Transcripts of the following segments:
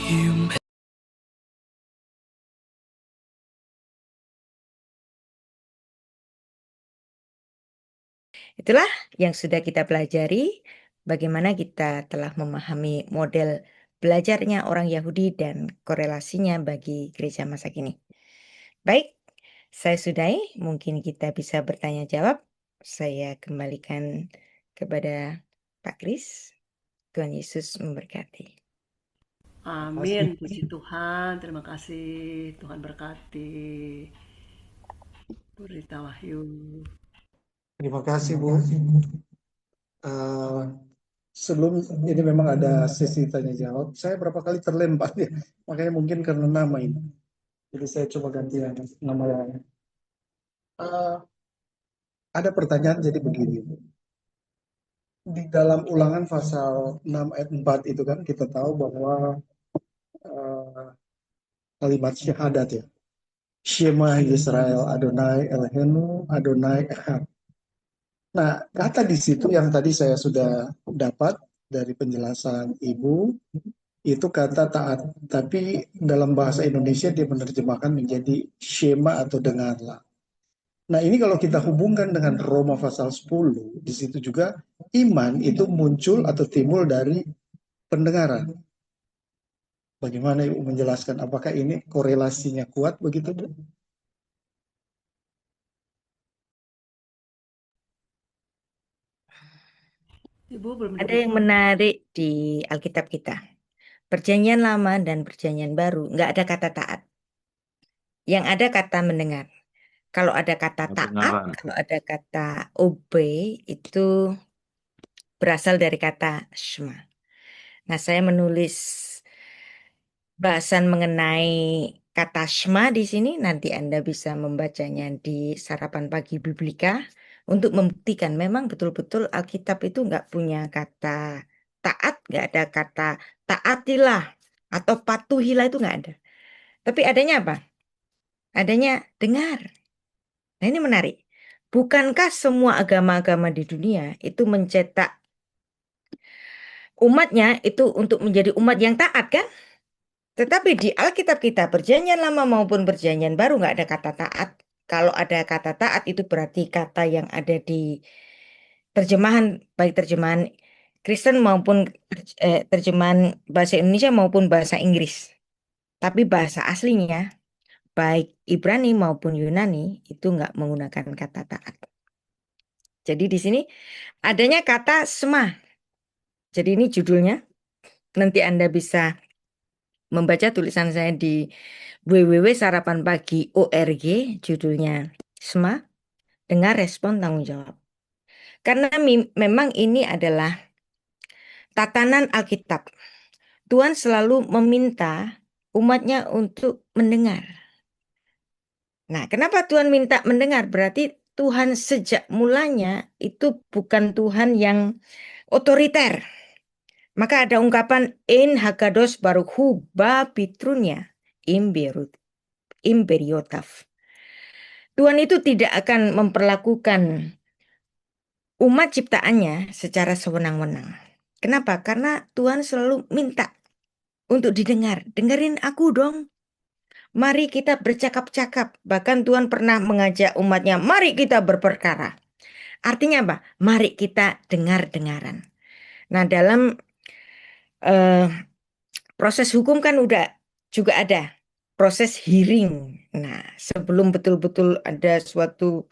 You Itulah yang sudah kita pelajari, bagaimana kita telah memahami model belajarnya orang Yahudi dan korelasinya bagi gereja masa kini. Baik, saya sudahi, mungkin kita bisa bertanya jawab. Saya kembalikan kepada Pak Kris. Tuhan Yesus memberkati. Amin, puji Tuhan, terima kasih, Tuhan berkati. Berita Wahyu. Terima kasih Bu. Sebelum ini memang ada sesi tanya jawab. Saya berapa kali terlempar ya, makanya mungkin karena nama ini. Jadi saya coba ganti nama lain. Ada pertanyaan jadi begini. Di dalam Ulangan pasal 6 ayat 4 itu kan kita tahu bahwa kalimat syahadat ya. Shema Yisrael Adonai Eloheinu Adonai Echad. Nah, kata di situ yang tadi saya sudah dapat dari penjelasan Ibu, itu kata taat. Tapi dalam bahasa Indonesia dia menerjemahkan menjadi shema atau dengarlah. Nah, ini kalau kita hubungkan dengan Roma pasal 10, di situ juga iman itu muncul atau timbul dari pendengaran. Bagaimana Ibu menjelaskan? Apakah ini korelasinya kuat begitu, Bu? Ibu belum Ada dapat. yang menarik di Alkitab kita. Perjanjian lama dan perjanjian baru, nggak ada kata taat. Yang ada kata mendengar. Kalau ada kata taat, kalau ada kata obey, itu berasal dari kata shema. Nah, saya menulis bahasan mengenai kata shema di sini. Nanti Anda bisa membacanya di Sarapan Pagi Biblika untuk membuktikan memang betul-betul Alkitab itu nggak punya kata taat, nggak ada kata taatilah atau patuhilah, itu nggak ada. Tapi adanya apa? Adanya dengar. Nah, ini menarik. Bukankah semua agama-agama di dunia itu mencetak umatnya itu untuk menjadi umat yang taat, kan? Tetapi di Alkitab kita, perjanjian lama maupun perjanjian baru, nggak ada kata taat. Kalau ada kata taat itu berarti kata yang ada di terjemahan, baik terjemahan Kristen maupun terjemahan bahasa Indonesia maupun bahasa Inggris. Tapi bahasa aslinya, baik Ibrani maupun Yunani, itu nggak menggunakan kata taat. Jadi di sini adanya kata sema. Jadi ini judulnya. Nanti Anda bisa membaca tulisan saya di www.sarapanpagi.org, judulnya sema, dengar, respon, tanggung jawab. Karena memang ini adalah tatanan Alkitab. Tuhan selalu meminta umatnya untuk mendengar. Nah, kenapa Tuhan minta mendengar? Berarti Tuhan sejak mulanya itu bukan Tuhan yang otoriter. Maka ada ungkapan in hagados baruchu ba pitrunya imberiotav. Tuhan itu tidak akan memperlakukan umat ciptaannya secara sewenang-wenang. Kenapa? Karena Tuhan selalu minta untuk didengar. Dengerin aku dong. Mari kita bercakap-cakap. Bahkan Tuhan pernah mengajak umatnya, mari kita berperkara. Artinya apa? Mari kita dengar-dengaran. Nah, dalam proses hukum kan udah juga ada proses hearing. Nah, sebelum betul-betul ada suatu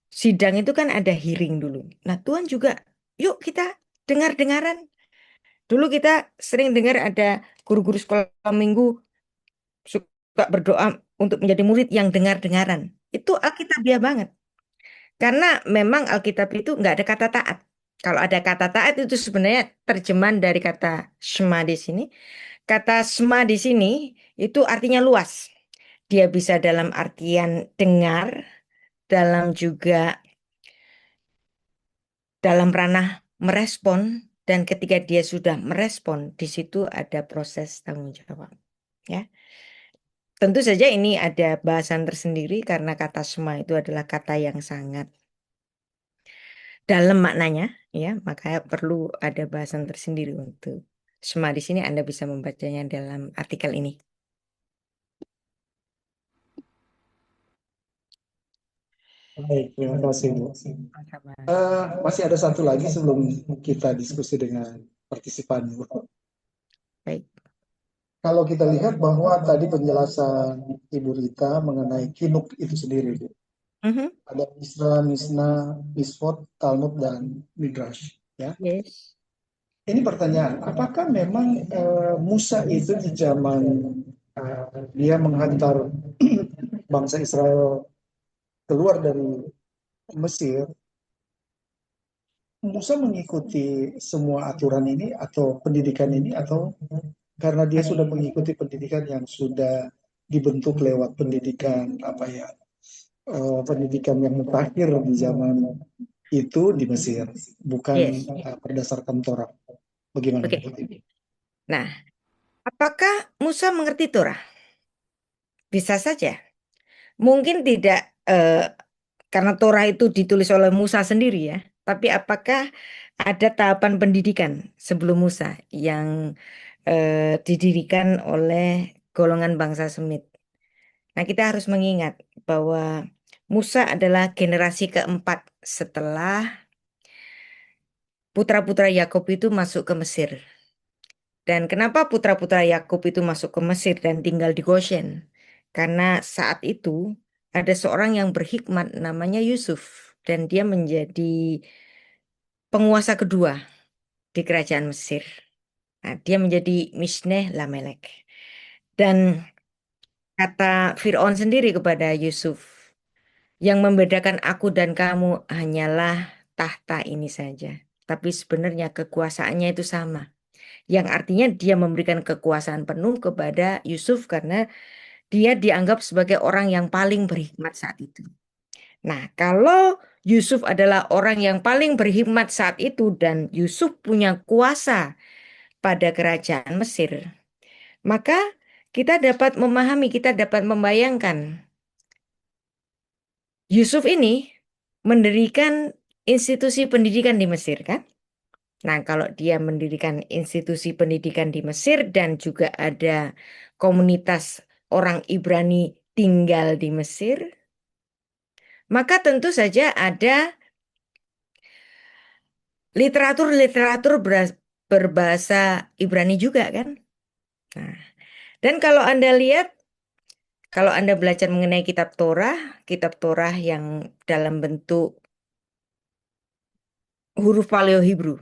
sidang itu kan ada hearing dulu. Nah, Tuhan juga, yuk kita dengar-dengaran. Dulu kita sering dengar ada guru-guru sekolah minggu suka berdoa untuk menjadi murid yang dengar-dengaran. Itu Alkitabiah banget. Karena memang Alkitab itu nggak ada kata taat. Kalau ada kata taat itu sebenarnya terjemahan dari kata shema di sini. Kata shema di sini itu artinya luas. Dia bisa dalam artian dengar, dalam juga dalam ranah merespon, dan ketika dia sudah merespon, di situ ada proses tanggung jawab. Ya, tentu saja ini ada bahasan tersendiri karena kata shema itu adalah kata yang sangat dalam maknanya, ya, makanya perlu ada bahasan tersendiri untuk Shema di sini Anda bisa membacanya dalam artikel ini. Baik, terima kasih, Bu. Sama-sama. Masih ada satu lagi sebelum kita diskusi dengan partisipan, Bu. Baik. Kalau kita lihat bahwa tadi penjelasan Ibu Rita mengenai Kinuk itu sendiri, Bu. Mhm. Ada Misra, Misna, Misfot, Talmud, dan Midrash. Ya. Yes. Ini pertanyaan, apakah memang Musa itu di zaman dia menghantar bangsa Israel keluar dari Mesir, Musa mengikuti semua aturan ini atau pendidikan ini atau karena dia sudah mengikuti pendidikan yang sudah dibentuk lewat pendidikan apa ya pendidikan yang mutakhir di zaman itu di Mesir, bukan Yes. berdasarkan Torah. Bagaimana Oke. menurut Ibu? Nah, apakah Musa mengerti Torah? Bisa saja. Mungkin tidak karena Torah itu ditulis oleh Musa sendiri ya. Tapi apakah ada tahapan pendidikan sebelum Musa yang didirikan oleh golongan bangsa Semit? Nah, kita harus mengingat bahwa Musa adalah generasi keempat setelah putra-putra Yakub itu masuk ke Mesir. Dan kenapa putra-putra Yakub itu masuk ke Mesir dan tinggal di Goshen? Karena saat itu ada seorang yang berhikmat namanya Yusuf dan dia menjadi penguasa kedua di kerajaan Mesir. Nah, dia menjadi Mishneh Lamelek. Dan kata Fir'aun sendiri kepada Yusuf, yang membedakan aku dan kamu hanyalah tahta ini saja. Tapi sebenarnya kekuasaannya itu sama. Yang artinya dia memberikan kekuasaan penuh kepada Yusuf karena dia dianggap sebagai orang yang paling berhikmat saat itu. Nah, kalau Yusuf adalah orang yang paling berhikmat saat itu dan Yusuf punya kuasa pada kerajaan Mesir, maka kita dapat memahami, kita dapat membayangkan Yusuf ini mendirikan institusi pendidikan di Mesir kan? Nah, kalau dia mendirikan institusi pendidikan di Mesir dan juga ada komunitas orang Ibrani tinggal di Mesir, maka tentu saja ada literatur-literatur berbahasa Ibrani juga kan? Nah, dan kalau Anda lihat, kalau Anda belajar mengenai kitab Torah yang dalam bentuk huruf Paleo Hebrew.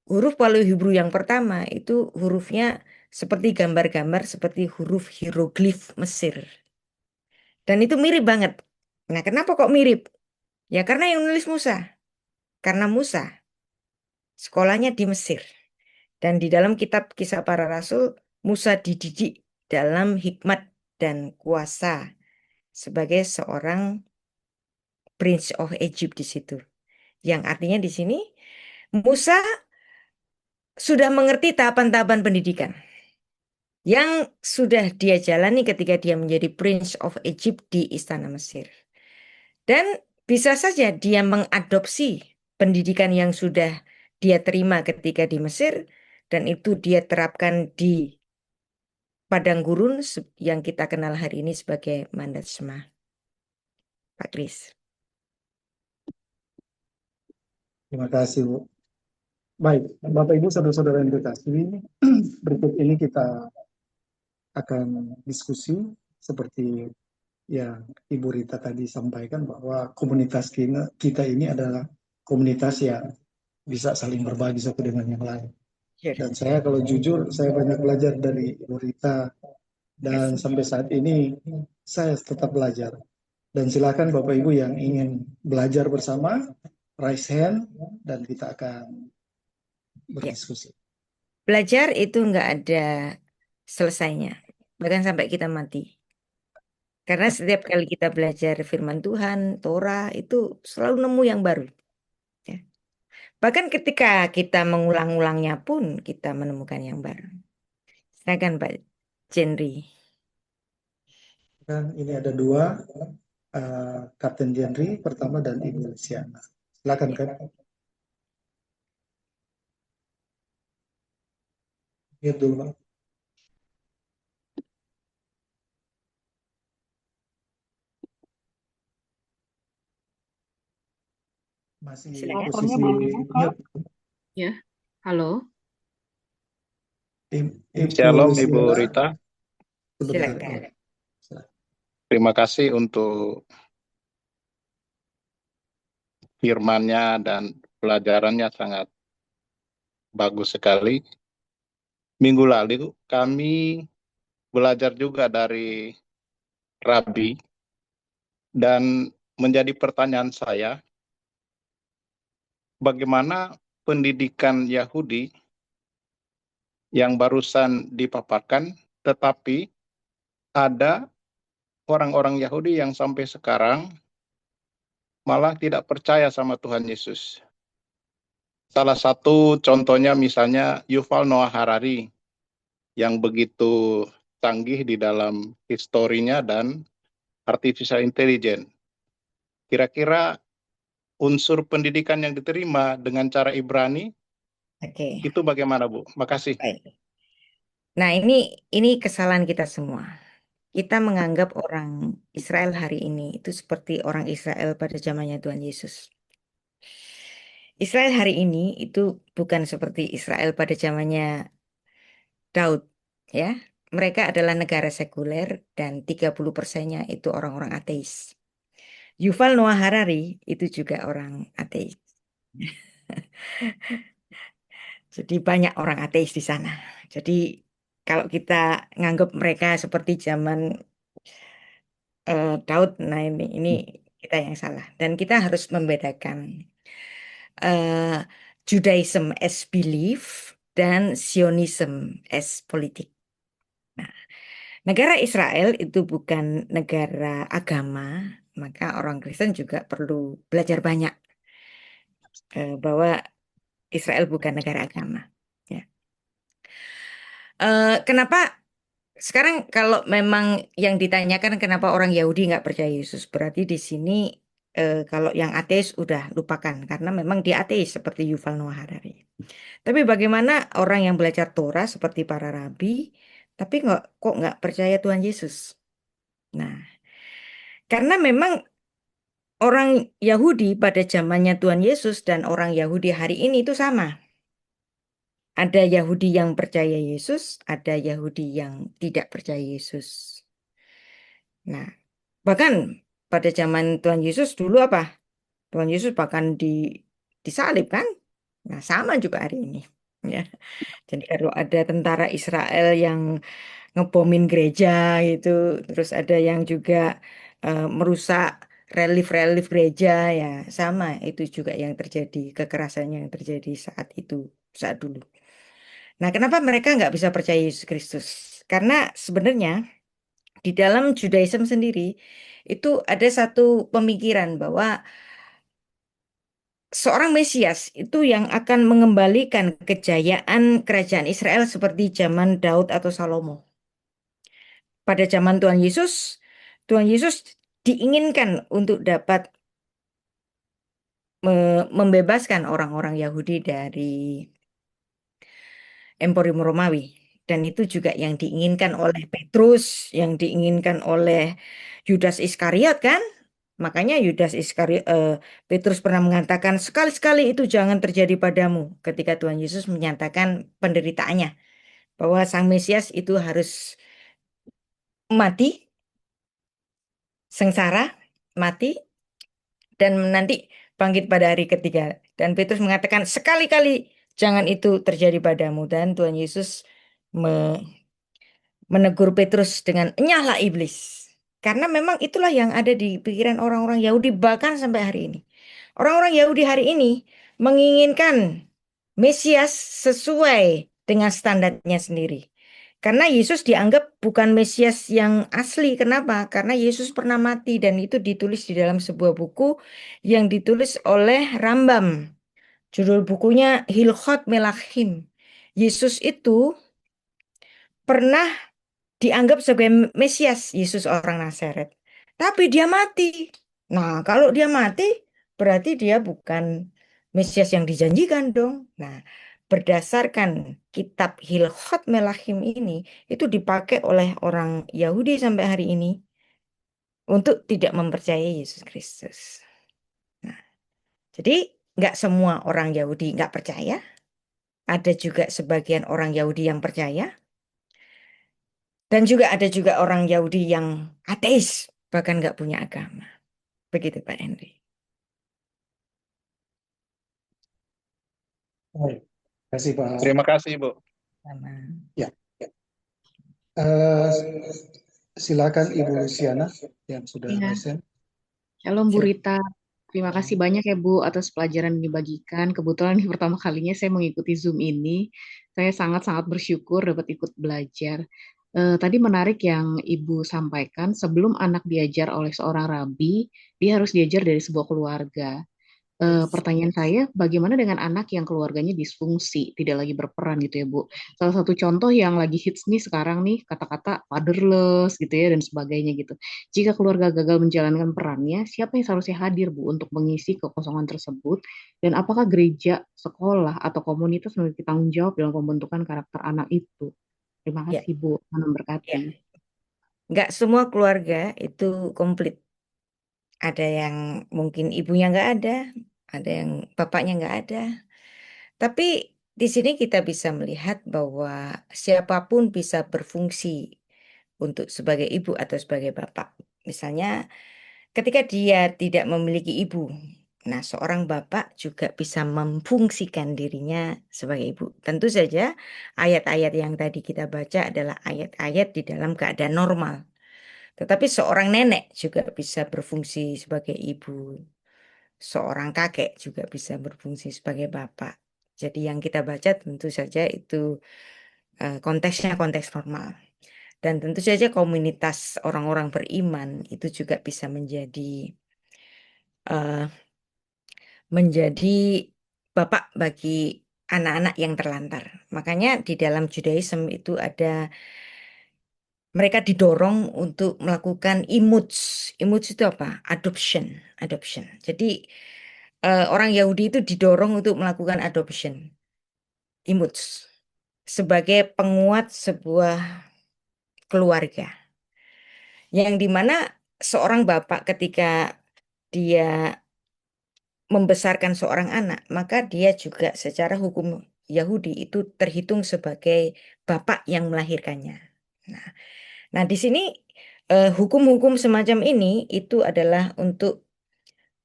Huruf Paleo Hebrew yang pertama itu hurufnya seperti gambar-gambar seperti huruf hieroglif Mesir. Dan itu mirip banget. Nah, kenapa kok mirip? Ya karena yang nulis Musa. Karena Musa sekolahnya di Mesir. Dan di dalam kitab Kisah Para Rasul, Musa dididik dalam hikmat dan kuasa sebagai seorang Prince of Egypt di situ. Yang artinya di sini Musa sudah mengerti tahapan-tahapan pendidikan yang sudah dia jalani ketika dia menjadi Prince of Egypt di Istana Mesir. Dan bisa saja dia mengadopsi pendidikan yang sudah dia terima ketika di Mesir dan itu dia terapkan di padang gurun yang kita kenal hari ini sebagai Mandat Shema. Pak Kris. Terima kasih, Bu. Baik, Bapak Ibu, saudara-saudara yang dikasihi, berikut ini kita akan diskusi seperti yang Ibu Rita tadi sampaikan bahwa komunitas kita ini adalah komunitas yang bisa saling berbagi satu dengan yang lain. Sure. Dan saya kalau jujur, saya banyak belajar dari Ibu Rita dan Yes. sampai saat ini saya tetap belajar. Dan silakan Bapak Ibu yang ingin belajar bersama, raise hand dan kita akan Ya. berdiskusi. Belajar itu nggak ada selesainya. Bahkan sampai kita mati. Karena setiap kali kita belajar firman Tuhan, Torah, itu selalu nemu yang baru. Ya. Bahkan ketika kita mengulang-ulangnya pun kita menemukan yang baru. Silakan Pak Jenry. Kan ini ada dua, Kapten Jenry pertama dan Ibu Luciana. Silakan Ya. kan. Lihat dulu, Pak. Masih Silakan. Mikrofonnya posisi belum dibuka. mute. Ya, halo. Ibu Shalom Ibu Luciela, Rita, sebentar. Silakan. terima kasih untuk firman-Nya dan pelajarannya sangat bagus sekali. Minggu lalu kami belajar juga dari Rabi dan menjadi pertanyaan saya, bagaimana pendidikan Yahudi yang barusan dipaparkan, tetapi ada orang-orang Yahudi yang sampai sekarang malah tidak percaya sama Tuhan Yesus. Salah satu contohnya misalnya Yuval Noah Harari yang begitu canggih di dalam historinya dan artificial intelligence. Kira-kira unsur pendidikan yang diterima dengan cara Ibrani Oke, itu bagaimana, Bu? Makasih. baik. Nah, ini kesalahan kita semua. Kita menganggap orang Israel hari ini itu seperti orang Israel pada zamannya Tuhan Yesus. Israel hari ini itu bukan seperti Israel pada zamannya Daud, ya. Mereka adalah negara sekuler dan 30%-nya itu orang-orang ateis. Yuval Noah Harari itu juga orang ateis. Jadi banyak orang ateis di sana. Jadi kalau kita nganggap mereka seperti zaman Daud, nah ini kita yang salah. Dan kita harus membedakan eh, Judaism as belief dan Zionism as politik. Nah, negara Israel itu bukan negara agama, maka orang Kristen juga perlu belajar banyak bahwa Israel bukan negara agama. Ya. Kenapa sekarang kalau memang yang ditanyakan kenapa orang Yahudi nggak percaya Yesus, berarti di sini kalau yang ateis udah lupakan karena memang dia ateis seperti Yuval Noah Harari. Tapi bagaimana orang yang belajar Torah seperti para rabi, tapi kok nggak percaya Tuhan Yesus? Nah, karena memang orang Yahudi pada zamannya Tuhan Yesus dan orang Yahudi hari ini itu sama. Ada Yahudi yang percaya Yesus, ada Yahudi yang tidak percaya Yesus. Nah, bahkan pada zaman Tuhan Yesus dulu apa? Tuhan Yesus bahkan disalib kan? Nah, sama juga hari ini. Ya. Jadi kalau ada tentara Israel yang ngebomin gereja gitu, terus ada yang juga merusak relief-relief gereja, ya sama itu juga yang terjadi, kekerasan yang terjadi saat itu, saat dulu. Nah, kenapa mereka nggak bisa percaya Yesus Kristus? Karena sebenarnya di dalam Judaism sendiri itu ada satu pemikiran bahwa seorang Mesias itu yang akan mengembalikan kejayaan kerajaan Israel seperti zaman Daud atau Salomo. Pada zaman Tuhan Yesus diinginkan untuk dapat membebaskan orang-orang Yahudi dari Emporium Romawi. Dan itu juga yang diinginkan oleh Petrus, yang diinginkan oleh Yudas Iskariot kan? Makanya Petrus pernah mengatakan sekali-sekali itu jangan terjadi padamu ketika Tuhan Yesus menyatakan penderitaannya bahwa Sang Mesias itu harus mati, sengsara, mati dan nanti bangkit pada hari ketiga. Dan Petrus mengatakan sekali-kali jangan itu terjadi padamu dan Tuhan Yesus menegur Petrus dengan enyahlah iblis. Karena memang itulah yang ada di pikiran orang-orang Yahudi bahkan sampai hari ini. Orang-orang Yahudi hari ini menginginkan Mesias sesuai dengan standarnya sendiri. Karena Yesus dianggap bukan Mesias yang asli. Kenapa? Karena Yesus pernah mati dan itu ditulis di dalam sebuah buku yang ditulis oleh Rambam. Judul bukunya Hilchot Melachim. Yesus itu pernah dianggap sebagai Mesias, Yesus orang Nazaret. Tapi dia mati. Nah, kalau dia mati, berarti dia bukan Mesias yang dijanjikan dong. Nah, berdasarkan kitab Hilchot Melachim ini itu dipakai oleh orang Yahudi sampai hari ini untuk tidak mempercayai Yesus Kristus. Nah, jadi nggak semua orang Yahudi nggak percaya. Ada juga sebagian orang Yahudi yang percaya. Dan juga ada juga orang Yahudi yang ateis, bahkan nggak punya agama. Begitu Pak Henry. Baik, terima kasih Pak. Terima kasih, Bu. Sama. Ya, Eh, silakan Ibu Luciana yang sudah Iya. resen. Shalom Bu Silakan. Rita. Terima kasih banyak ya Bu atas pelajaran yang dibagikan. Kebetulan ini pertama kalinya saya mengikuti Zoom ini. Saya sangat-sangat bersyukur dapat ikut belajar. Tadi menarik yang Ibu sampaikan, sebelum anak diajar oleh seorang rabi, dia harus diajar dari sebuah keluarga. Pertanyaan saya, bagaimana dengan anak yang keluarganya disfungsi, tidak lagi berperan gitu ya, Bu? Salah satu contoh yang lagi hits nih sekarang nih, kata-kata fatherless gitu ya, dan sebagainya gitu. Jika keluarga gagal menjalankan perannya, siapa yang seharusnya hadir, Bu, untuk mengisi kekosongan tersebut? Dan apakah gereja, sekolah, atau komunitas memiliki tanggung jawab dalam pembentukan karakter anak itu? Terima Ya, kasih, Bu. Tuhan ya. memberkati. Nggak semua keluarga itu komplit. Ada yang mungkin ibunya nggak ada yang bapaknya nggak ada. Tapi di sini kita bisa melihat bahwa siapapun bisa berfungsi untuk sebagai ibu atau sebagai bapak. Misalnya ketika dia tidak memiliki ibu, nah seorang bapak juga bisa memfungsikan dirinya sebagai ibu. Tentu saja ayat-ayat yang tadi kita baca adalah ayat-ayat di dalam keadaan normal. Tetapi seorang nenek juga bisa berfungsi sebagai ibu. Seorang kakek juga bisa berfungsi sebagai bapak. Jadi yang kita baca tentu saja itu konteksnya konteks normal. Dan tentu saja komunitas orang-orang beriman itu juga bisa eh, menjadi bapak bagi anak-anak yang terlantar. Makanya di dalam Judaism itu ada mereka didorong untuk melakukan imuds. Imuds itu apa? Adoption, adoption. Jadi orang Yahudi itu didorong untuk melakukan adoption, imuds, sebagai penguat sebuah keluarga. Yang dimana seorang bapak ketika dia membesarkan seorang anak, maka dia juga secara hukum Yahudi itu terhitung sebagai bapak yang melahirkannya. Nah, nah di sini hukum-hukum semacam ini itu adalah untuk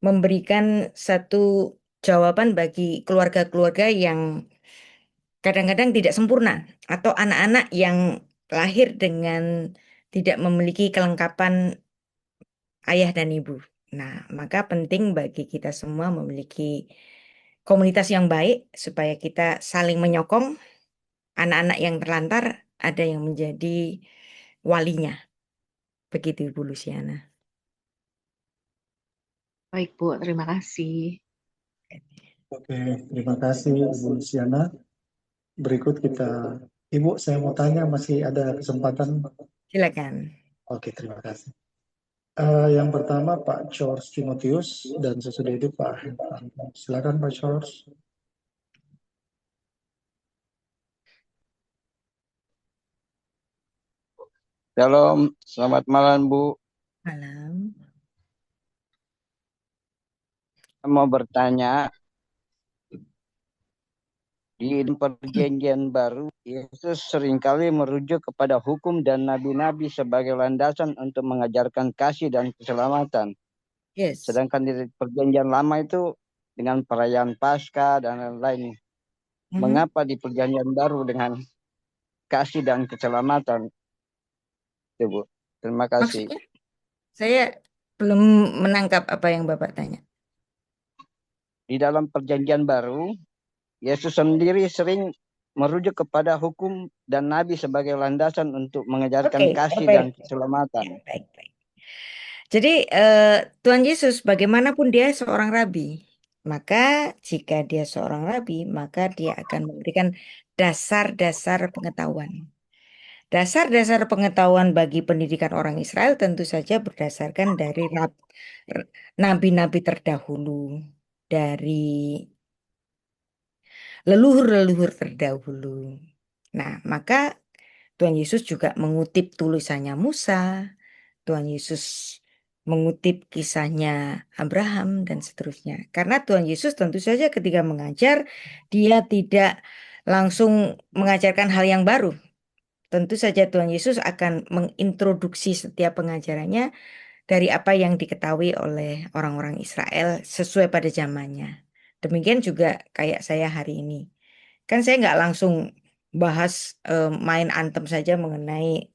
memberikan satu jawaban bagi keluarga-keluarga yang kadang-kadang tidak sempurna atau anak-anak yang lahir dengan tidak memiliki kelengkapan ayah dan ibu. Nah, maka penting bagi kita semua memiliki komunitas yang baik supaya kita saling menyokong anak-anak yang terlantar ada yang menjadi walinya. Begitu Ibu Luciana. Baik, Bu. Terima kasih. Oke, terima kasih Ibu Luciana. Berikut kita, Ibu, saya mau tanya, masih ada kesempatan? Silakan. Oke, terima kasih. Yang pertama Pak George Timotius dan sesudah itu Pak Henry. Silakan Pak George. Shalom, selamat malam Bu. Malam. Saya mau bertanya, di perjanjian baru, Yesus seringkali merujuk kepada hukum dan nabi-nabi sebagai landasan untuk mengajarkan kasih dan keselamatan. Yes. Sedangkan di perjanjian lama itu dengan perayaan Paskah dan lain-lain. Mengapa di perjanjian baru dengan kasih dan keselamatan? Itu, Bu. Terima kasih. Maksudnya saya belum menangkap apa yang Bapak tanya. Di dalam perjanjian baru, Yesus sendiri sering merujuk kepada hukum dan nabi sebagai landasan untuk mengajarkan kasih dan keselamatan. Ya, baik. Jadi Tuhan Yesus bagaimanapun dia seorang rabi. Maka jika dia seorang rabi, maka dia akan memberikan dasar-dasar pengetahuan. Dasar-dasar pengetahuan bagi pendidikan orang Israel tentu saja berdasarkan dari nabi-nabi terdahulu, dari leluhur-leluhur terdahulu. Nah, maka Tuhan Yesus juga mengutip tulisannya Musa, Tuhan Yesus mengutip kisahnya Abraham dan seterusnya. Karena Tuhan Yesus tentu saja ketika mengajar, dia tidak langsung mengajarkan hal yang baru. Tentu saja Tuhan Yesus akan mengintroduksi setiap pengajarannya dari apa yang diketahui oleh orang-orang Israel sesuai pada zamannya. Demikian juga kayak saya hari ini. Kan saya nggak langsung bahas main antem saja mengenai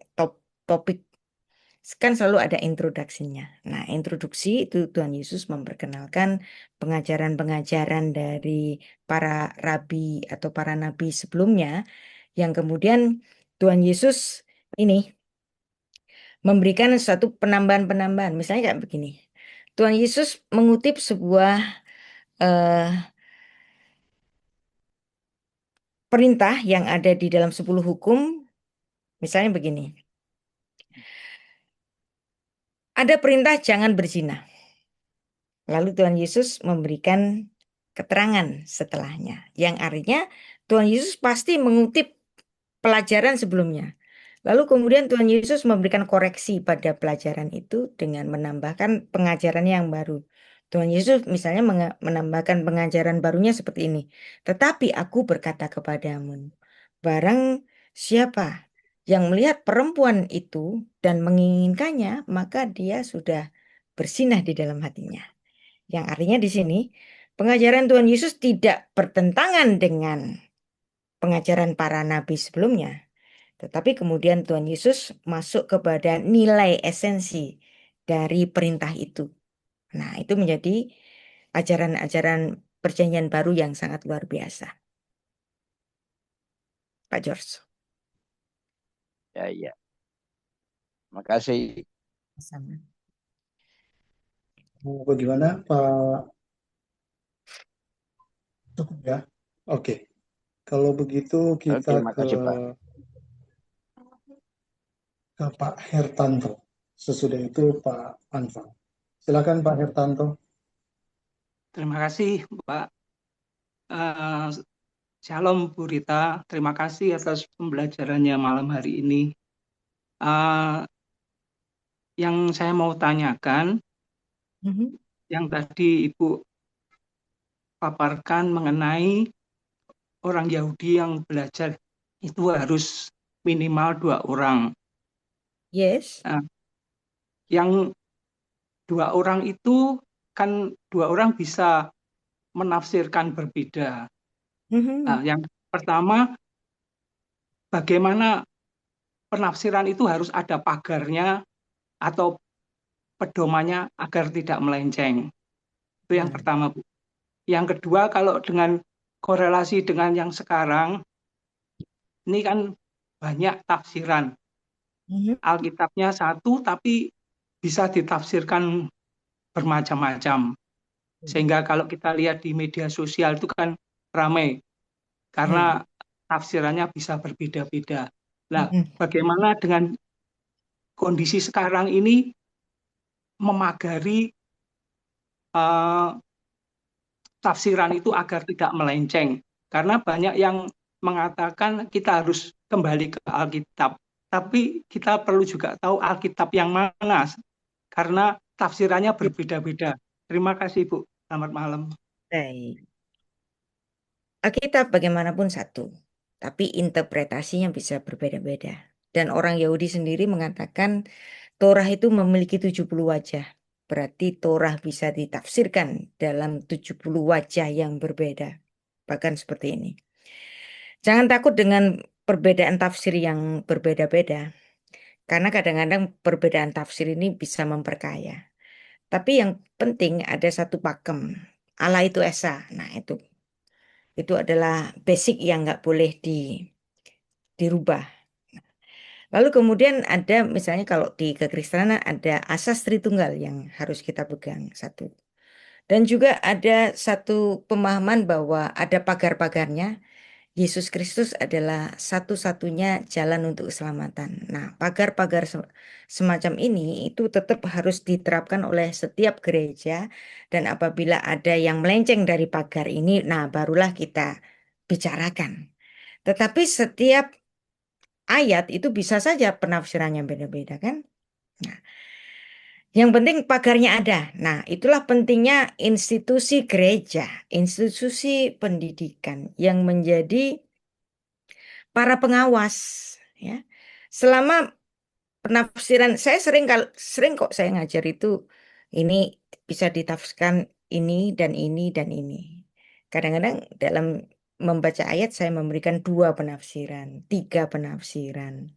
topik, kan selalu ada introduksinya. Nah, introduksi itu Tuhan Yesus memperkenalkan pengajaran-pengajaran dari para rabi atau para nabi sebelumnya yang kemudian Tuhan Yesus ini memberikan suatu penambahan-penambahan. Misalnya kayak begini. Tuhan Yesus mengutip sebuah eh, perintah yang ada di dalam 10 hukum. Misalnya begini. Ada perintah jangan berzina. Lalu Tuhan Yesus memberikan keterangan setelahnya. Yang artinya Tuhan Yesus pasti mengutip pelajaran sebelumnya. Lalu kemudian Tuhan Yesus memberikan koreksi pada pelajaran itu dengan menambahkan pengajaran yang baru. Tuhan Yesus misalnya menambahkan pengajaran barunya seperti ini. Tetapi aku berkata kepadamu, barang siapa yang melihat perempuan itu dan menginginkannya, maka dia sudah bersinah di dalam hatinya. Yang artinya di sini pengajaran Tuhan Yesus tidak bertentangan dengan pengajaran para nabi sebelumnya. Tetapi kemudian Tuhan Yesus masuk kepada nilai esensi dari perintah itu. Nah, itu menjadi ajaran-ajaran perjanjian baru yang sangat luar biasa. Pak George. Ya. Makasih. Sama. Bagaimana Pak? Cukup ya? Oke. Kalau begitu kita Makasih Pak. ke Pak Hertanto. Sesudah itu Pak Anfang. Silakan Pak Hertanto. Terima kasih, Pak. Shalom, Bu Rita. Terima kasih atas pembelajarannya malam hari ini. Yang saya mau tanyakan, yang tadi Ibu paparkan mengenai orang Yahudi yang belajar itu harus minimal 2 orang. Yes. Yang 2 orang itu kan 2 orang bisa menafsirkan berbeda. Nah, yang pertama, bagaimana penafsiran itu harus ada pagarnya atau pedomannya agar tidak melenceng. Itu yang pertama, Bu. Yang kedua, kalau dengan korelasi dengan yang sekarang, ini kan banyak tafsiran. Alkitabnya satu, tapi bisa ditafsirkan bermacam-macam. Sehingga kalau kita lihat di media sosial itu kan ramai, karena tafsirannya bisa berbeda-beda. Nah, bagaimana dengan kondisi sekarang ini memagari tafsiran itu agar tidak melenceng. Karena banyak yang mengatakan kita harus kembali ke Alkitab. Tapi kita perlu juga tahu Alkitab yang mana, karena tafsirannya berbeda-beda. Terima kasih, Bu. Selamat malam. Baik. Alkitab bagaimanapun satu, tapi interpretasinya bisa berbeda-beda. Dan orang Yahudi sendiri mengatakan Torah itu memiliki 70 wajah. Berarti Torah bisa ditafsirkan dalam 70 wajah yang berbeda. Bahkan seperti ini. Jangan takut dengan perbedaan tafsir yang berbeda-beda. Karena kadang-kadang perbedaan tafsir ini bisa memperkaya. Tapi yang penting ada satu pakem. Allah itu Esa. Nah itu adalah basic yang nggak boleh dirubah. Lalu kemudian ada misalnya kalau di kekristenan ada asas Tritunggal yang harus kita pegang satu. Dan juga ada satu pemahaman bahwa ada pagar-pagarnya. Yesus Kristus adalah satu-satunya jalan untuk keselamatan. Nah, pagar-pagar semacam ini itu tetap harus diterapkan oleh setiap gereja. Dan apabila ada yang melenceng dari pagar ini, nah barulah kita bicarakan. Tetapi setiap ayat itu bisa saja penafsirannya beda-beda kan. Nah, yang penting pagarnya ada. Nah, itulah pentingnya institusi gereja, institusi pendidikan yang menjadi para pengawas, ya. Selama penafsiran saya sering kok saya ngajar itu ini bisa ditafsirkan ini dan ini dan ini. Kadang-kadang dalam membaca ayat saya memberikan 2 penafsiran, 3 penafsiran.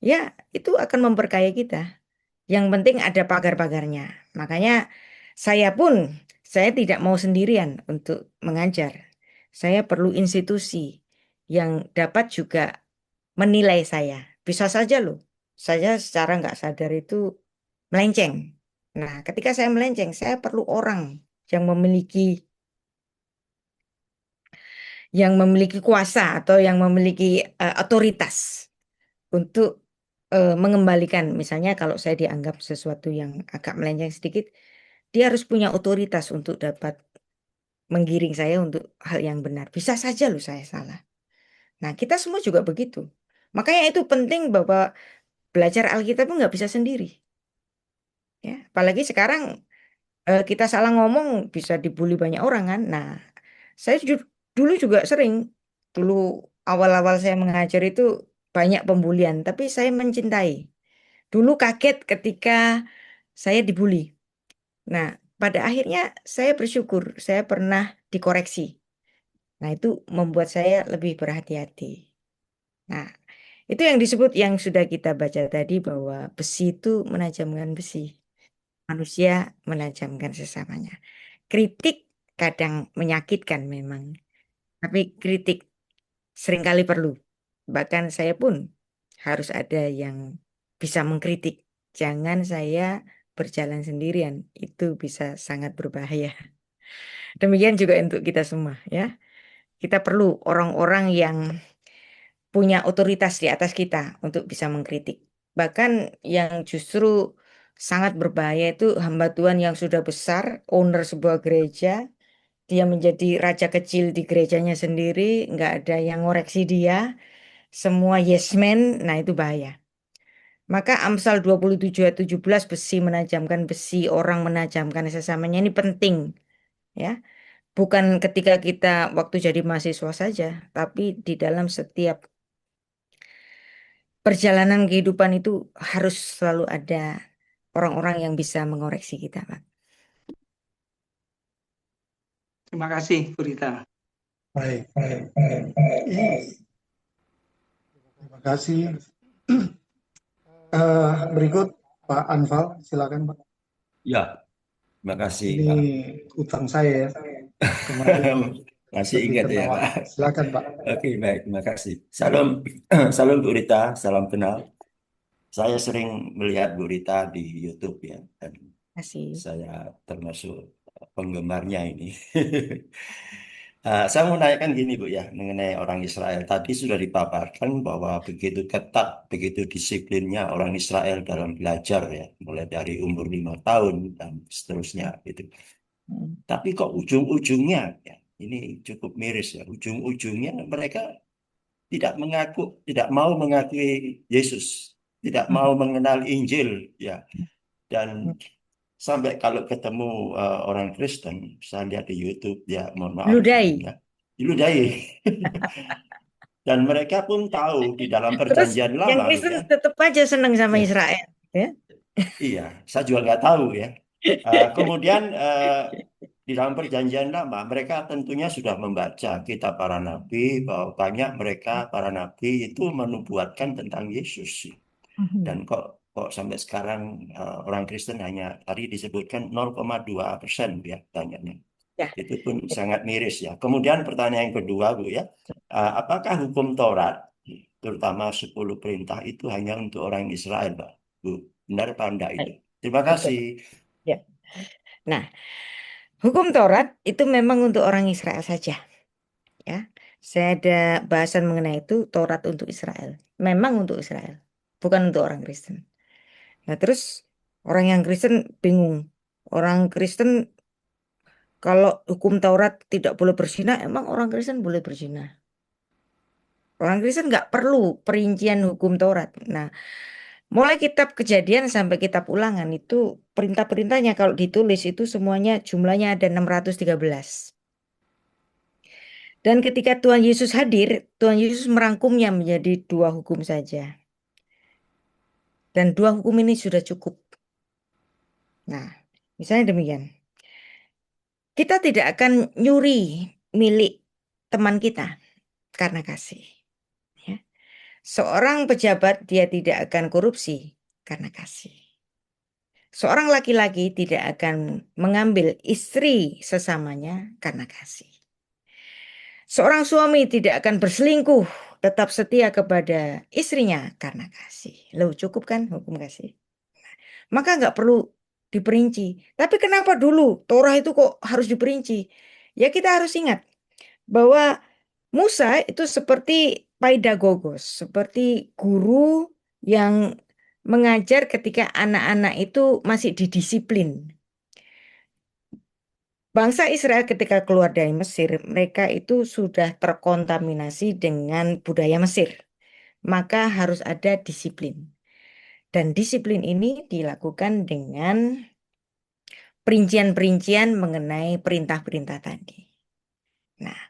Ya, itu akan memperkaya kita. Yang penting ada pagar-pagarnya. Makanya saya tidak mau sendirian untuk mengajar. Saya perlu institusi yang dapat juga menilai saya. Bisa saja loh, saya secara nggak sadar itu melenceng. Nah, ketika saya melenceng, saya perlu orang yang memiliki kuasa atau yang memiliki otoritas untuk mengembalikan. Misalnya kalau saya dianggap sesuatu yang agak melenceng sedikit, dia harus punya otoritas untuk dapat menggiring saya untuk hal yang benar. Bisa saja loh saya salah. Nah, kita semua juga begitu. Makanya itu penting bahwa belajar Alkitab pun nggak bisa sendiri. Ya, apalagi sekarang kita salah ngomong bisa dibully banyak orang kan. Nah, saya dulu juga sering, dulu awal-awal saya mengajar itu banyak pembulian, tapi saya mencintai. Dulu kaget ketika saya dibully. Nah, pada akhirnya saya bersyukur, saya pernah dikoreksi. Nah, itu membuat saya lebih berhati-hati. Nah, itu yang disebut yang sudah kita baca tadi bahwa besi itu menajamkan besi. Manusia menajamkan sesamanya. Kritik kadang menyakitkan memang, tapi kritik seringkali perlu. Bahkan saya pun harus ada yang bisa mengkritik. Jangan saya berjalan sendirian, itu bisa sangat berbahaya. Demikian juga untuk kita semua ya. Kita perlu orang-orang yang punya otoritas di atas kita untuk bisa mengkritik. Bahkan yang justru sangat berbahaya itu hamba Tuhan yang sudah besar, owner sebuah gereja, dia menjadi raja kecil di gerejanya sendiri, nggak ada yang ngoreksi dia, semua yes man, nah itu bahaya. Maka Amsal 27 ayat 17, besi menajamkan besi, orang menajamkan sesamanya, ini penting ya. Bukan ketika kita waktu jadi mahasiswa saja, tapi di dalam setiap perjalanan kehidupan itu harus selalu ada orang-orang yang bisa mengoreksi kita, Pak. Terima kasih, Bu Rita. Baik, baik. Iya, terima kasih. Berikut Pak Anfal, silakan Pak. Ya, terima kasih Ini Pak. utang saya ya. Kemarin Masih lebih ingat kena ya Pak. waktu. Silakan Pak. Oke, baik, terima kasih. Salam, salam Bu Rita, salam kenal. Saya sering melihat Bu Rita di YouTube ya, dan Terima kasih. saya termasuk penggemarnya ini. Saya mau nanyakan gini Bu ya, mengenai orang Israel. Tadi sudah dipaparkan bahwa begitu ketat, begitu disiplinnya orang Israel dalam belajar ya, mulai dari umur 5 tahun dan seterusnya gitu. Tapi kok ujung-ujungnya, ya, ini cukup miris ya, ujung-ujungnya mereka tidak mau mengakui Yesus, tidak mau mengenal Injil ya, dan sampai kalau ketemu orang Kristen, saya lihat di YouTube, ya mohon maaf Ludahi. ya, diludahi. Dan mereka pun tahu di dalam Terus perjanjian yang lama, Bu, Kristen ya. tetap aja senang sama Ya, Israel, ya. iya, saya juga nggak tahu ya. Kemudian di dalam perjanjian lama mereka tentunya sudah membaca kitab para nabi, bahwa banyak mereka para nabi itu menubuatkan tentang Yesus. Dan kok sampai sekarang orang Kristen hanya tadi disebutkan 0,2% ya banyaknya. Ya. Itu pun sangat miris ya. Kemudian pertanyaan yang kedua Bu ya, apakah hukum Taurat terutama 10 perintah itu hanya untuk orang Israel, Pak? Bu, benar apa enggak itu? Terima Betul. kasih. Ya. Nah, hukum Taurat itu memang untuk orang Israel saja. Ya, saya ada bahasan mengenai itu, Taurat untuk Israel. Memang untuk Israel, bukan untuk orang Kristen. Nah, terus orang yang Kristen bingung. Orang Kristen Kalau hukum Taurat tidak boleh berzina, emang orang Kristen boleh berzina? Orang Kristen nggak perlu perincian hukum Taurat. Nah, mulai kitab Kejadian sampai kitab Ulangan itu perintah-perintahnya kalau ditulis itu semuanya jumlahnya ada 613. Dan ketika Tuhan Yesus hadir, Tuhan Yesus merangkumnya menjadi 2 hukum saja. Dan 2 hukum ini sudah cukup. Nah, misalnya demikian. Kita tidak akan nyuri milik teman kita karena kasih. Ya. Seorang pejabat dia tidak akan korupsi karena kasih. Seorang laki-laki tidak akan mengambil istri sesamanya karena kasih. Seorang suami tidak akan berselingkuh, tetap setia kepada istrinya karena kasih. Loh, cukup kan hukum kasih? Maka nggak perlu diperinci. Tapi kenapa dulu Torah itu kok harus diperinci? Ya kita harus ingat bahwa Musa itu seperti paidagogos, seperti guru yang mengajar ketika anak-anak itu masih didisiplin. Bangsa Israel ketika keluar dari Mesir, mereka itu sudah terkontaminasi dengan budaya Mesir. Maka harus ada disiplin. Dan disiplin ini dilakukan dengan perincian-perincian mengenai perintah-perintah tadi. Nah,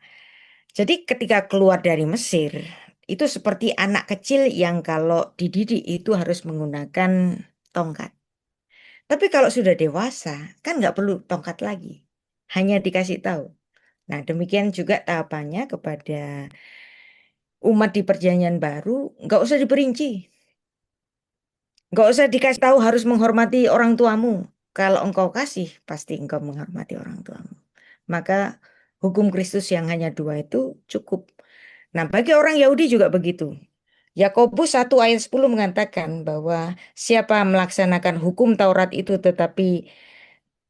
jadi ketika keluar dari Mesir, itu seperti anak kecil yang kalau dididik itu harus menggunakan tongkat. Tapi kalau sudah dewasa, kan nggak perlu tongkat lagi. Hanya dikasih tahu. Nah, demikian juga tahapannya kepada umat di perjanjian baru, nggak usah diperinci. Nggak usah dikasih tahu harus menghormati orang tuamu. Kalau engkau kasih, pasti engkau menghormati orang tuamu. Maka hukum Kristus yang hanya 2 itu cukup. Nah, bagi orang Yahudi juga begitu. Yakobus 1 ayat 10 mengatakan bahwa siapa melaksanakan hukum Taurat itu tetapi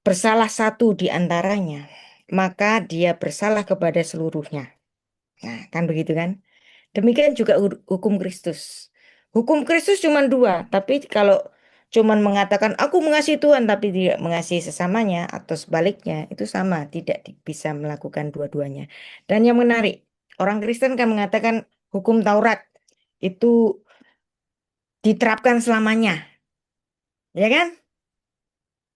bersalah satu di antaranya, maka dia bersalah kepada seluruhnya. Nah, kan begitu kan? Demikian juga hukum Kristus. Hukum Kristus cuma 2, tapi kalau cuma mengatakan aku mengasihi Tuhan tapi tidak mengasihi sesamanya atau sebaliknya, itu sama, tidak bisa melakukan dua-duanya. Dan yang menarik, orang Kristen kan mengatakan hukum Taurat itu diterapkan selamanya, ya kan?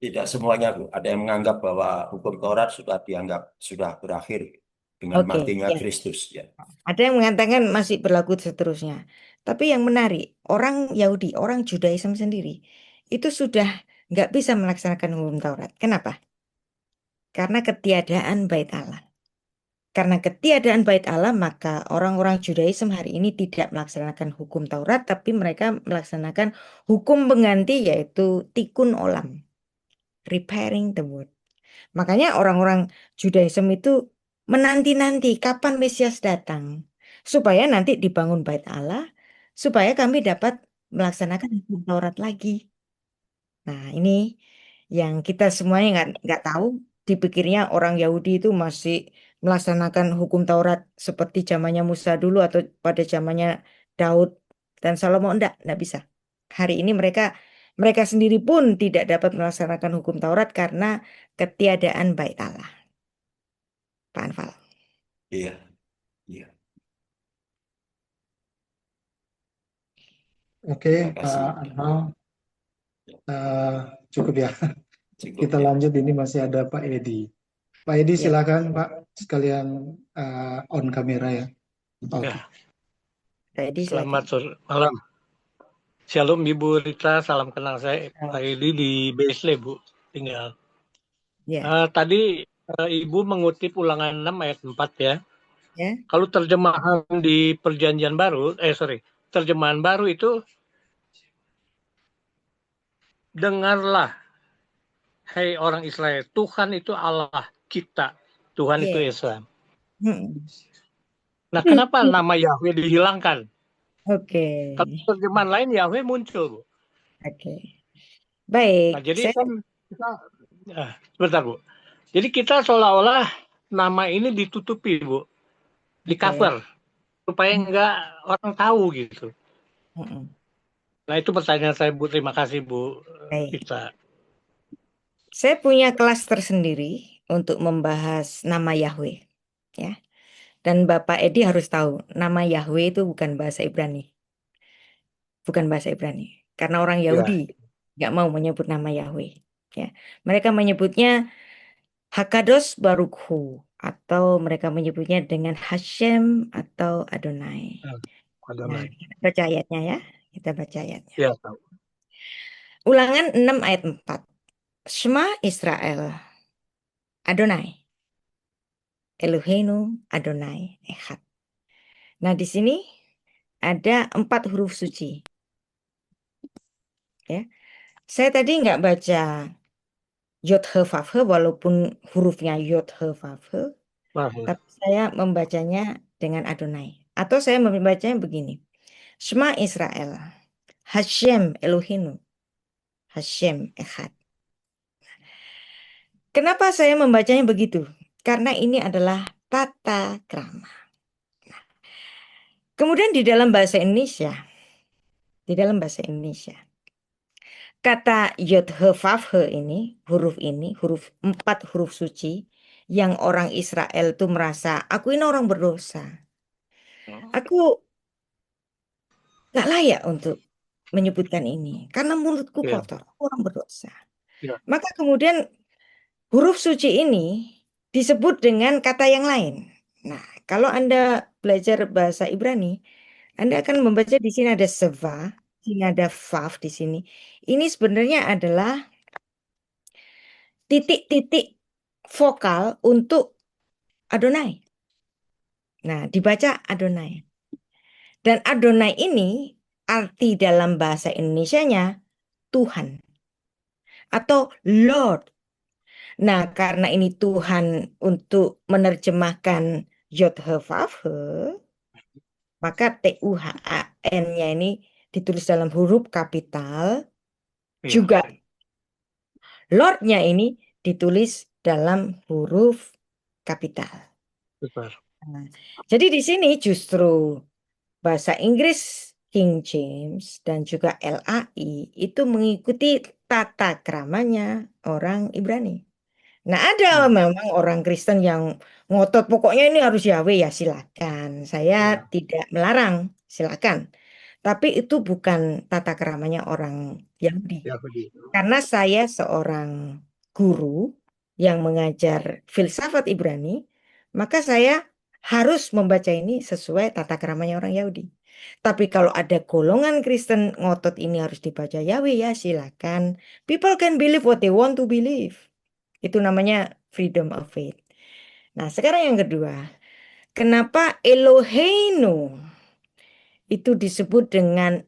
Tidak semuanya, Bu. Ada yang menganggap bahwa hukum Taurat sudah dianggap sudah berakhir dengan Oke, matinya ya. Kristus. Ya. Ada yang mengatakan masih berlaku seterusnya. Tapi yang menarik, orang Yahudi, orang Judaism sendiri, itu sudah nggak bisa melaksanakan hukum Taurat. Kenapa? Karena ketiadaan bait Allah. Karena ketiadaan bait Allah, maka orang-orang Judaism hari ini tidak melaksanakan hukum Taurat, tapi mereka melaksanakan hukum pengganti yaitu tikkun olam, repairing the word. Makanya orang-orang Judaism itu menanti-nanti kapan Mesias datang. Supaya nanti dibangun bait Allah, supaya kami dapat melaksanakan hukum Taurat lagi. Nah, ini yang kita semuanya nggak tahu. Dipikirnya orang Yahudi itu masih melaksanakan hukum Taurat seperti zamannya Musa dulu atau pada zamannya Daud dan Salomo. Enggak bisa. Hari ini mereka sendiri pun tidak dapat melaksanakan hukum Taurat karena ketiadaan bait Allah. Pak Anfal. Iya, iya. Oke, Terima kasih. Pak Anhal. Cukup ya. Cukup Kita ya. lanjut, ini masih ada Pak Edi. Pak Edi Ya. silakan Pak, sekalian on kamera ya. Oke. Ya, Jadi selamat silakan. malam. Shalom Ibu Rita, salam kenal saya Pak Edi di Besle, Bu. Tinggal. Ya. Tadi Ibu mengutip Ulangan 6 ayat 4 ya. Ya. Kalau terjemahan di Perjanjian Baru, terjemahan baru itu dengarlah, hai orang Israel, Tuhan itu Allah kita, Tuhan itu Ya. Islam. Hmm. Nah, kenapa nama Yahweh dihilangkan? Oke. Kalau terjemahan lain Yahweh muncul, Bu. Oke. Baik. Nah, jadi Saya kan kita, sebentar, Bu. Jadi kita seolah-olah nama ini ditutupi, Bu, di oke. cover supaya nggak orang tahu gitu. Mm-mm. Nah, itu pertanyaan saya, Bu. Terima kasih, Bu Baik. Rita. Saya punya kelas tersendiri untuk membahas nama Yahweh, ya. Dan Bapak Edi harus tahu, nama Yahweh itu bukan bahasa Ibrani, karena orang Ya, Yahudi nggak mau menyebut nama Yahweh, ya. Mereka menyebutnya Hakados Baruch Hu, atau mereka menyebutnya dengan Hashem atau Adonai. ada Nah, lain. kita baca ayatnya ya. Kita baca ayatnya. Ya, tahu. Ulangan 6 ayat 4. Shema Israel, Adonai, Eloheinu Adonai Echad. Nah, di sini ada 4 huruf suci. Ya. Saya tadi nggak baca Yod He Vav He walaupun hurufnya Yod He Vav He, Paham. tapi saya membacanya dengan Adonai. Atau saya membacanya begini. Shema Israel, Hashem Eloheinu, Hashem Echad. Kenapa saya membacanya begitu? Karena ini adalah tata krama. Kemudian di dalam bahasa Indonesia, kata Yod He Vav He ini, huruf 4 huruf suci, yang orang Israel tuh merasa, aku ini orang berdosa. Aku gak layak untuk menyebutkan ini, karena mulutku Ya, kotor, aku orang berdosa. ya. Maka kemudian huruf suci ini disebut dengan kata yang lain. Nah, kalau Anda belajar bahasa Ibrani, Anda akan membaca di sini ada seva, di sini ada vav di sini. Ini sebenarnya adalah titik-titik vokal untuk Adonai. Nah, dibaca Adonai. Dan Adonai ini arti dalam bahasa Indonesianya Tuhan atau Lord. Nah, karena ini Tuhan untuk menerjemahkan Yod He Vav He, maka Tuhan-nya ini ditulis dalam huruf kapital, Ya, juga Lord-nya ini ditulis dalam huruf kapital. betul. Nah, jadi di sini justru bahasa Inggris King James dan juga LAI itu mengikuti tata kramanya orang Ibrani. Nah, ada memang orang Kristen yang ngotot pokoknya ini harus Yahweh, ya silakan. Saya Ya, tidak melarang, silakan. Tapi itu bukan tata keramanya orang Yahudi. Yahudi. Karena saya seorang guru yang mengajar filsafat Ibrani, maka saya harus membaca ini sesuai tata keramanya orang Yahudi. Tapi kalau ada golongan Kristen ngotot ini harus dibaca Yahweh, ya silakan. People can believe what they want to believe. Itu namanya freedom of faith. Nah, sekarang yang kedua. Kenapa Eloheinu itu disebut dengan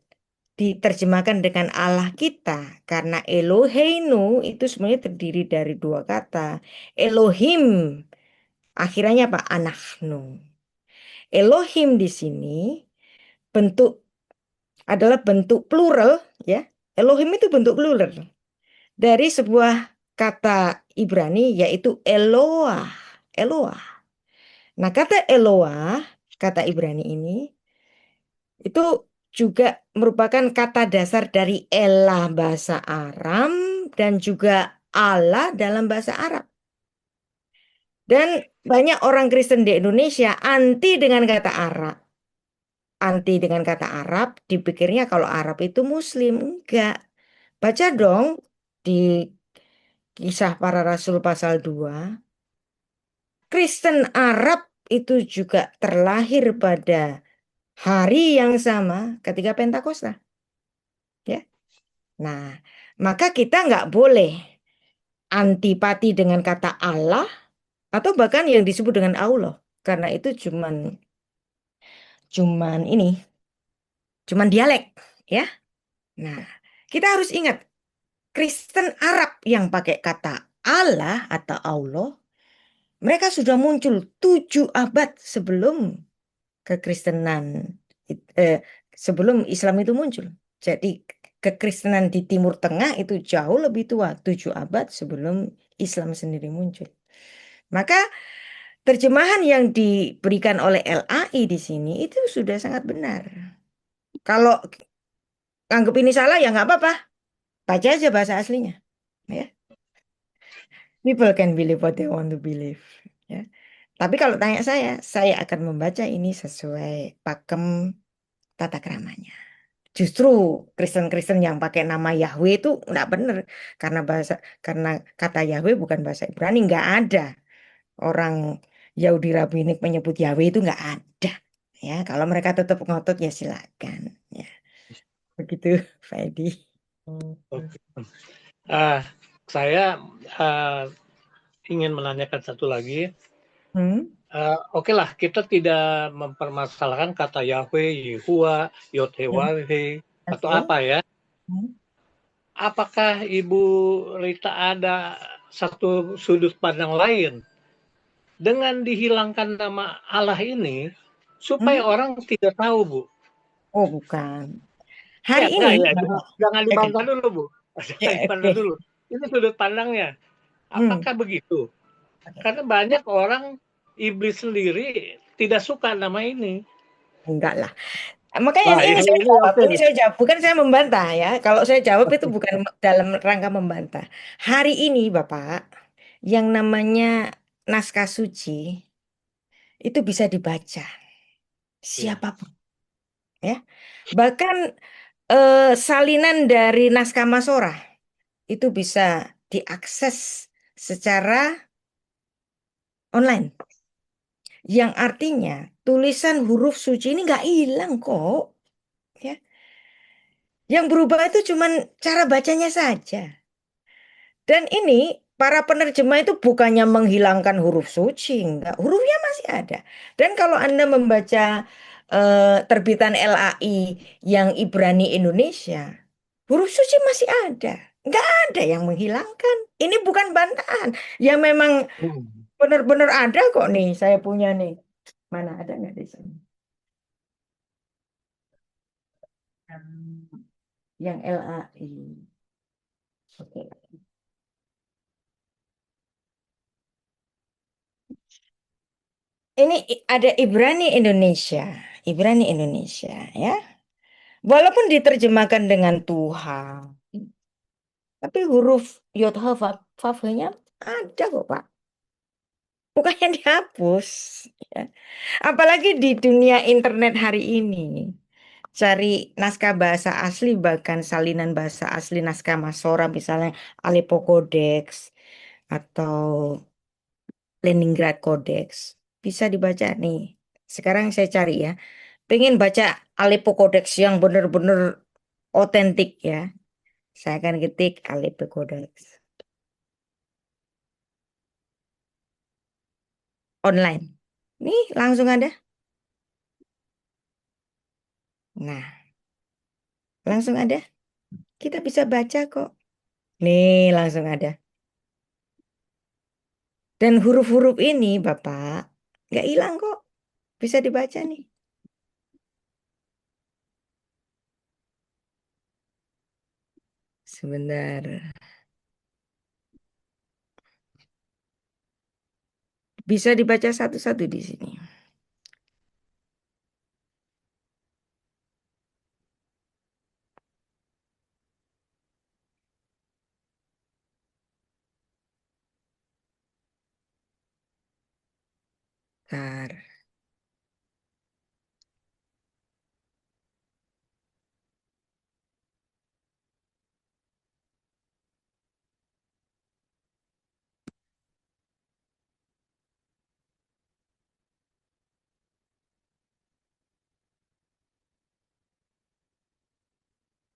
diterjemahkan dengan Allah kita? Karena Eloheinu itu sebenarnya terdiri dari 2 kata. Elohim, akhirannya apa? Anahnu. Elohim di sini adalah bentuk plural, ya. Elohim itu bentuk plural dari sebuah kata Ibrani yaitu Eloah. Nah, kata Eloah, kata Ibrani ini itu juga merupakan kata dasar dari Elah bahasa Aram dan juga Allah dalam bahasa Arab. Dan banyak orang Kristen di Indonesia anti dengan kata Arab. Anti dengan kata Arab, dipikirnya kalau Arab itu Muslim. Enggak. Baca dong di Kisah Para Rasul pasal 2. Kristen Arab itu juga terlahir pada hari yang sama ketika Pentakosta. Ya. Nah, maka kita nggak boleh antipati dengan kata Allah atau bahkan yang disebut dengan Allah. Karena itu cuman dialek, ya. Nah, kita harus ingat Kristen Arab yang pakai kata Allah atau Allah, mereka sudah muncul 7 abad sebelum kekristenan, sebelum Islam itu muncul. Jadi kekristenan di Timur Tengah itu jauh lebih tua, 7 abad sebelum Islam sendiri muncul. Maka terjemahan yang diberikan oleh LAI di sini itu sudah sangat benar. Kalau anggap ini salah ya nggak apa-apa, baca aja bahasa aslinya, ya. People can believe what they want to believe. Ya. Tapi kalau tanya saya akan membaca ini sesuai pakem tata keramanya. Justru Kristen-Kristen yang pakai nama Yahweh itu nggak benar karena kata Yahweh bukan bahasa Ibrani, nggak ada orang Yahudi Rabbinik menyebut Yahweh itu nggak ada. Ya, kalau mereka tetap ngotot ya silakan. Ya, begitu, Fadi. Oke. Ah, saya ah, ingin menanyakan satu lagi. Hmm? Oke lah, kita tidak mempermasalahkan kata Yahweh, Yehua, Ya, Yod-Heh-Wah-Heh, atau oke. apa ya. Hmm. Apakah Ibu Rita ada satu sudut pandang lain dengan dihilangkan nama Allah ini supaya Hmm? orang tidak tahu, Bu? Oh, bukan. Ya, Hari enggak, ini, ya. Jangan oke, dibantah dulu, Bu. ya, Jangan dibantah oke. dulu. Ini sudut pandangnya. Hmm. Apakah begitu? Oke. Karena banyak orang iblis sendiri tidak suka nama ini. Enggak lah. Makanya Wah, ini saya ini jawab, oke ini nih. saya jawab, bukan saya membantah ya. Kalau saya jawab itu bukan dalam rangka membantah. Hari ini Bapak, yang namanya naskah suci itu bisa dibaca Ya. siapapun ya. Bahkan salinan dari naskah Masorah itu bisa diakses secara online. Yang artinya tulisan huruf suci ini nggak hilang kok. Ya. Yang berubah itu cuman cara bacanya saja. Dan ini para penerjemah itu bukannya menghilangkan huruf suci, enggak. Hurufnya masih ada. Dan kalau Anda membaca terbitan LAI yang Ibrani Indonesia, huruf suci masih ada. Enggak ada yang menghilangkan. Ini bukan bantahan. Yang memang Hmm. benar-benar ada kok nih, saya punya nih. Mana ada nggak di sini? Yang LAI. Oke. Ini ada Ibrani Indonesia. Ibrani Indonesia ya. Walaupun diterjemahkan dengan Tuhan, tapi huruf Yod Heh Vav Heh-nya ada kok Pak. Bukannya dihapus. Ya. Apalagi di dunia internet hari ini. Cari naskah bahasa asli, bahkan salinan bahasa asli naskah Masora, misalnya Aleppo Codex atau Leningrad Codex. Bisa dibaca nih. Sekarang saya cari ya. Pengen baca Aleppo Codex yang benar-benar otentik ya. Saya akan ketik Aleppo Codex. Online. Nih langsung ada. Nah, langsung ada. Kita bisa baca kok. Nih langsung ada. Dan huruf-huruf ini Bapak nggak hilang kok. Bisa dibaca nih. Sebentar. Bisa dibaca satu-satu di sini. Bentar.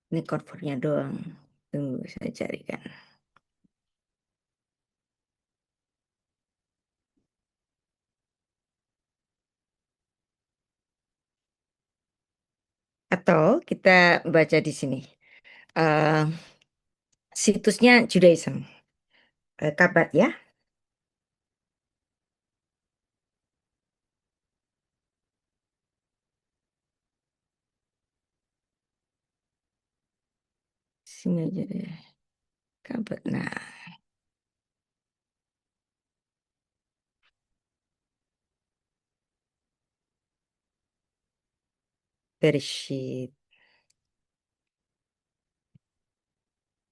Ini covernya doang. Tunggu saya carikan. Atau kita baca di sini. Eh, situsnya Judaism. Kabat ya. Sini aja deh. Kabat. Nah, Bereshit.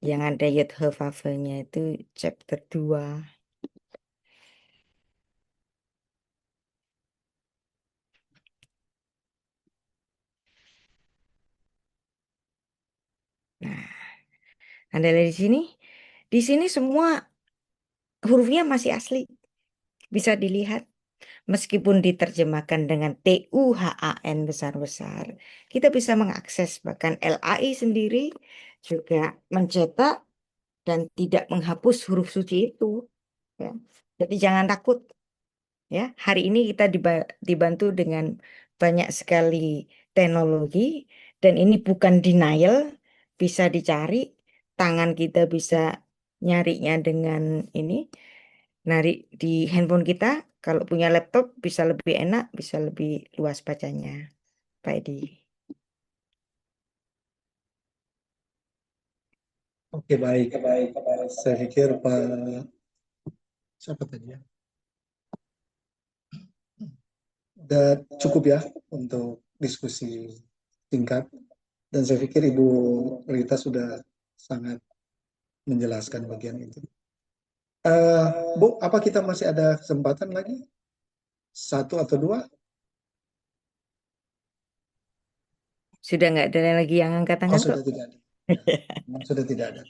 Yang ada Yud-Heh-Vav-Heh-nya itu chapter 2. Anda lihat di sini semua hurufnya masih asli, bisa dilihat. Meskipun diterjemahkan dengan TUHAN besar-besar, kita bisa mengakses, bahkan LAI sendiri juga mencetak dan tidak menghapus huruf suci itu. Ya. Jadi jangan takut. Ya, hari ini kita dibantu dengan banyak sekali teknologi dan ini bukan denial, bisa dicari, tangan kita bisa nyarinya dengan ini, narik di handphone kita. Kalau punya laptop bisa lebih enak, bisa lebih luas bacanya. Pak Edi. Oke, baik. Saya pikir Pak, siapa tadi ya? Udah cukup ya untuk diskusi singkat. Dan saya pikir Ibu Rita sudah sangat menjelaskan bagian itu. Bu, apa kita masih ada kesempatan lagi? Satu atau dua? Sudah nggak ada lagi yang angkat Oh, tangan sudah kok. tidak ada. Sudah tidak ada.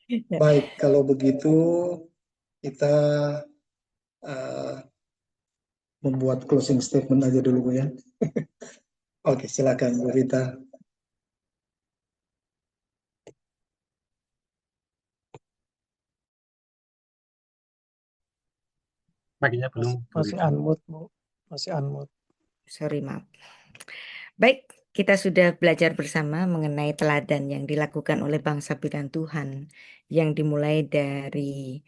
Ya. Baik, kalau begitu kita eh, membuat closing statement aja dulu Bu ya. Oke, silakan Bu Rita. Masih unmute, Bu. Masih unmute. Sorry, maaf. Baik, kita sudah belajar bersama mengenai teladan yang dilakukan oleh bangsa pilihan Tuhan yang dimulai dari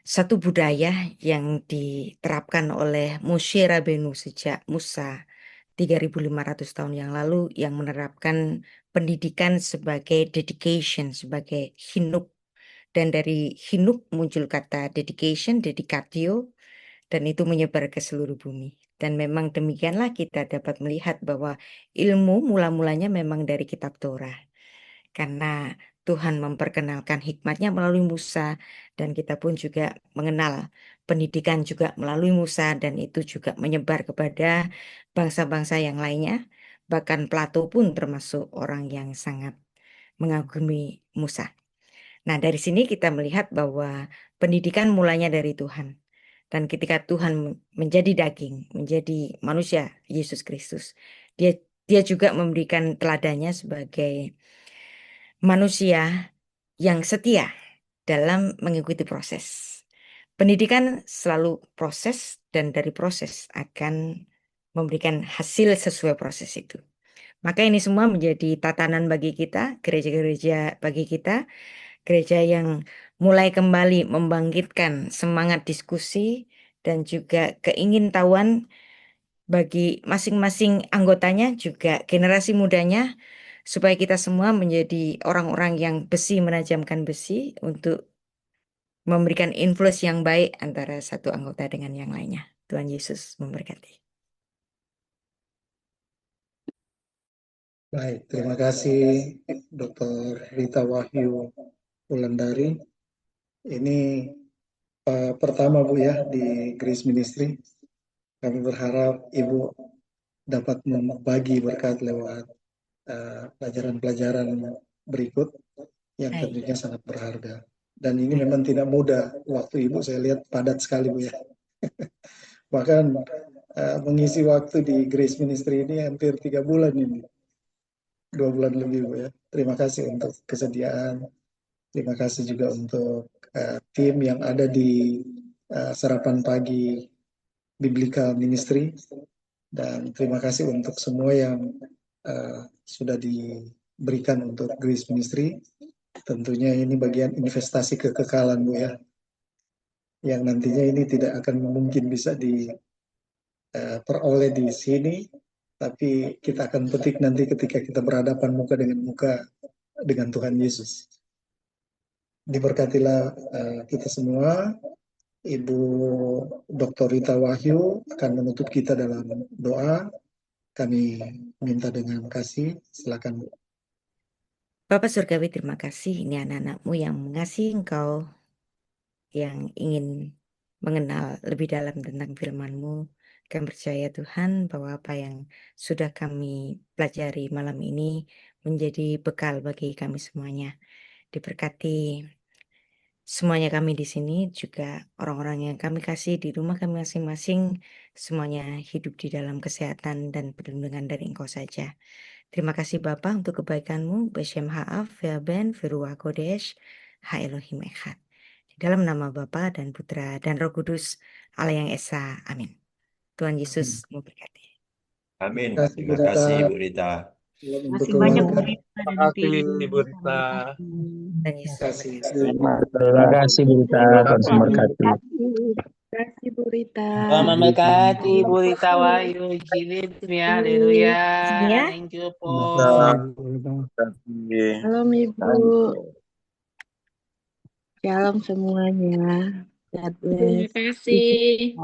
satu budaya yang diterapkan oleh Moshe Rabbeinu sejak Musa 3.500 tahun yang lalu, yang menerapkan pendidikan sebagai dedication, sebagai hinuk. Dan dari hinuk muncul kata dedication, dedicatio, dan itu menyebar ke seluruh bumi. Dan memang demikianlah kita dapat melihat bahwa ilmu mula-mulanya memang dari kitab Torah. Karena Tuhan memperkenalkan hikmatnya melalui Musa, dan kita pun juga mengenal pendidikan juga melalui Musa, dan itu juga menyebar kepada bangsa-bangsa yang lainnya. Bahkan Plato pun termasuk orang yang sangat mengagumi Musa. Nah, dari sini kita melihat bahwa pendidikan mulanya dari Tuhan. Dan ketika Tuhan menjadi daging, menjadi manusia, Yesus Kristus, dia juga memberikan teladannya sebagai manusia yang setia dalam mengikuti proses. Pendidikan selalu proses dan dari proses akan memberikan hasil sesuai proses itu. Maka ini semua menjadi tatanan bagi kita, gereja-gereja bagi kita, gereja yang mulai kembali membangkitkan semangat diskusi dan juga keingintahuan bagi masing-masing anggotanya, juga generasi mudanya, supaya kita semua menjadi orang-orang yang besi menajamkan besi untuk memberikan influence yang baik antara satu anggota dengan yang lainnya. Tuhan Yesus memberkati. Baik, terima kasih Dr. Rita Wahyu Wulandari. Ini pertama Bu ya di Grace Ministry. Kami berharap Ibu dapat membagi berkat lewat pelajaran-pelajaran berikut yang Baik. tentunya sangat berharga. Dan ini memang tidak mudah. Waktu Ibu saya lihat padat sekali Bu ya. Bahkan mengisi waktu di Grace Ministry ini hampir 3 bulan ini. 2 bulan lebih Bu ya. Terima kasih untuk kesediaan. Terima kasih juga untuk tim yang ada di Sarapan Pagi Biblical Ministry. Dan terima kasih untuk semua yang sudah diberikan untuk Grace Ministry. Tentunya ini bagian investasi kekekalan Bu ya. Yang nantinya ini tidak akan mungkin bisa diperoleh di sini, tapi kita akan petik nanti ketika kita berhadapan muka dengan muka dengan Tuhan Yesus. Diberkatilah kita semua. Ibu Dr. Rita Wahyu akan menutup kita dalam doa. Kami minta dengan kasih. Silakan. Bapak Surgawi, terima kasih. Ini anak-anakmu yang mengasihi Engkau, yang ingin mengenal lebih dalam tentang firman-Mu. Kami percaya Tuhan bahwa apa yang sudah kami pelajari malam ini menjadi bekal bagi kami semuanya. diberkati semuanya kami di sini, juga orang-orang yang kami kasih di rumah kami masing-masing, semuanya hidup di dalam kesehatan dan perlindungan dari Engkau saja. Terima kasih Bapa untuk kebaikan-Mu, Beshem Ha'af, Ve'aben, Ve'ruach Kodesh, Ha-Elohim Echad. Di dalam nama Bapa dan Putra dan Roh Kudus, Allah yang Esa. Amin. Tuhan Yesus memberkati. Amin. Terima kasih, Terima Bu Rita. kasih Bu Rita. Salam untuk Masih banyak Bu keluarga. Rita Terima dan kasih tim. Ibu Rita. Dan Yesus Terima kasih. memberkati. Terima kasih Bu Rita, Terima Tuhan kasih. memberkati. Terima kasih Bu Rita. Tuhan memberkati Salam Bu Rita satu. Wahyu, Jilid, haleluya. Ya. Thank you, Terima Paul. kasih. Salam Ibu. Shalom semuanya. God Terima bless. kasih.